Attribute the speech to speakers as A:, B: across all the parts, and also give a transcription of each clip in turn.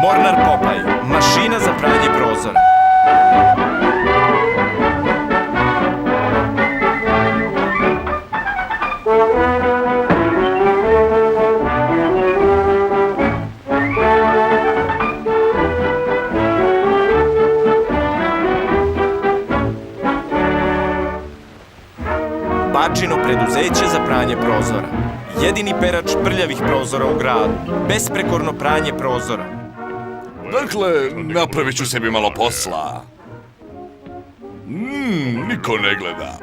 A: Mornar Popaj, mašina za pranje prozora. Bačino preduzeće za pranje prozora. Jedini perač prljavih prozora u gradu. Besprekorno pranje prozora.
B: Dakle, napravit ću sebi malo posla. Niko ne gleda.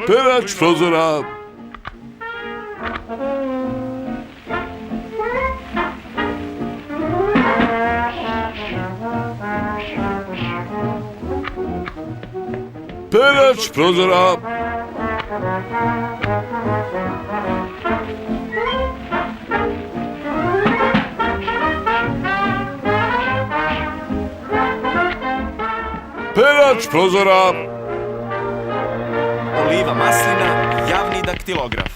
B: Perač prozora. Perač prozora. Perač prozora.
A: Oliva maslina, javni daktilograf.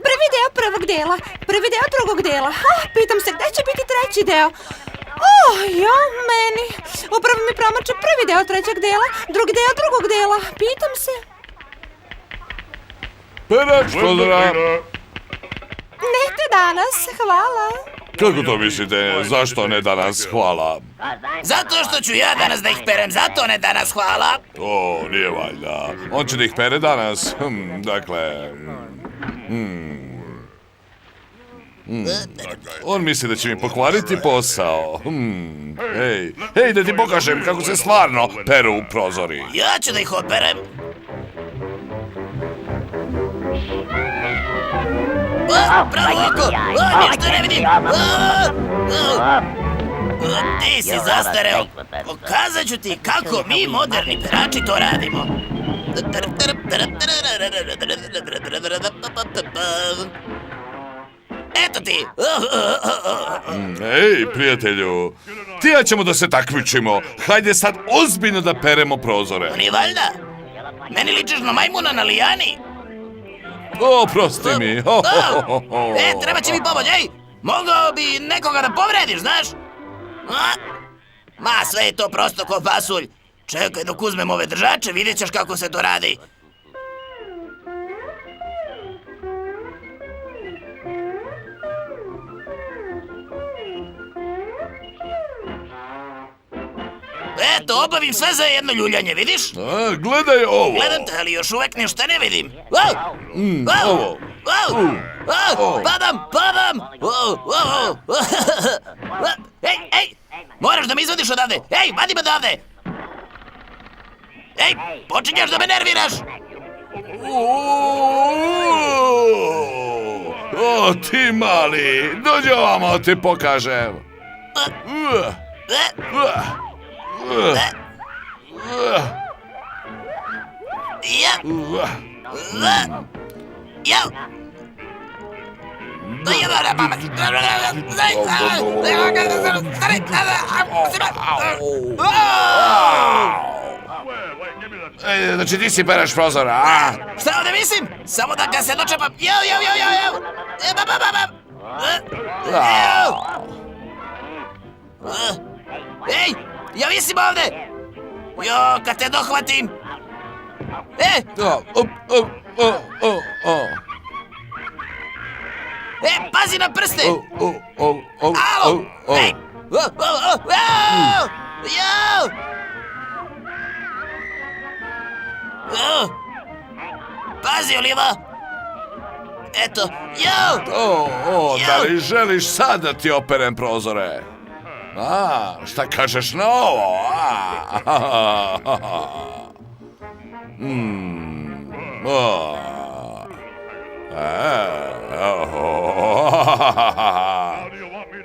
C: Prvi deo prvog dela, prvi deo drugog dela. Pitam se gde će biti treći deo. Meni. Upravo mi promače prvi deo trećeg dela, drugi deo drugog dela. Pitam se.
B: Perač prozora.
C: Nete danas, hvala.
B: Kako to mislite? Zašto ne danas? Hvala.
D: Zato što ću ja danas da ih perem, zato ne danas, hvala.
B: O, nije valjda. On će da ih pere danas. On misli da će mi pokvariti posao. Hej, da ti pokažem kako se stvarno peru prozori.
D: Ja ću da ih operem. Bravo, oko! Ništa ne vidim! Ti si zastareo. Pokazat ću ti kako mi, moderni perači, to radimo. Eto ti!
B: Ej, prijatelju, ti ja ćemo da se takmičimo. Hajde sad ozbiljno da peremo prozore.
D: Ni valjda. Meni ličiš na majmuna na lijani.
B: Oprosti mi.
D: Treba će mi pomoć, ej! Mogao bi nekoga da povrediš, znaš? Ma, sve je to prosto ko pasulj. Čekaj dok uzmem ove držače, vidjet ćeš kako se to radi. Eto, obavim sve za jedno ljuljanje, vidiš?
B: Gledaj ovo.
D: Gledam te, ali još uvek ništa ne vidim.
B: Ovo.
D: Padam! Ej, moraš da me izvadiš odavde. Ej, vadi me odavde. Ej, počinješ da me nerviraš.
B: O, ti mali, dođi ovamo, ti pokažem. Znači ti si pereš prozora, a?
D: Šta ovdje mislim? Samo da ga se dočepam. Ej, ja visim ovdje. Kad te dohvatim. Pazi na prste. Alo, ej. Pazi, Oliva. Eto,
B: da li želiš sad da ti operem prozore? Šta kažeš na ovo?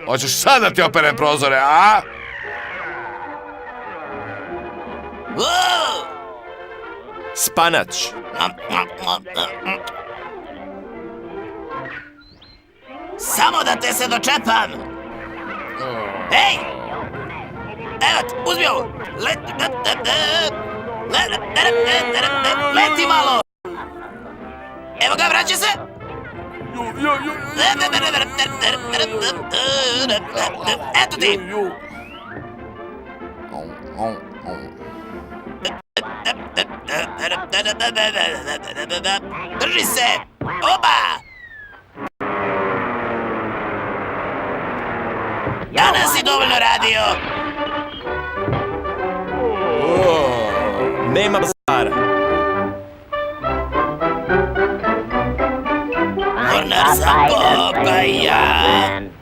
B: Hoćeš sad da ti operem prozore, a?
D: Wow!
A: Spanać.
D: Samo da te se dočepam! Hej! Evo, uzmi ovo! Leti malo! Evo ga, vraća se! Eto ti! Drži se! Oba! Danas si dovoljno radio!
A: Nema bazara.
D: Mornar sam Popaja!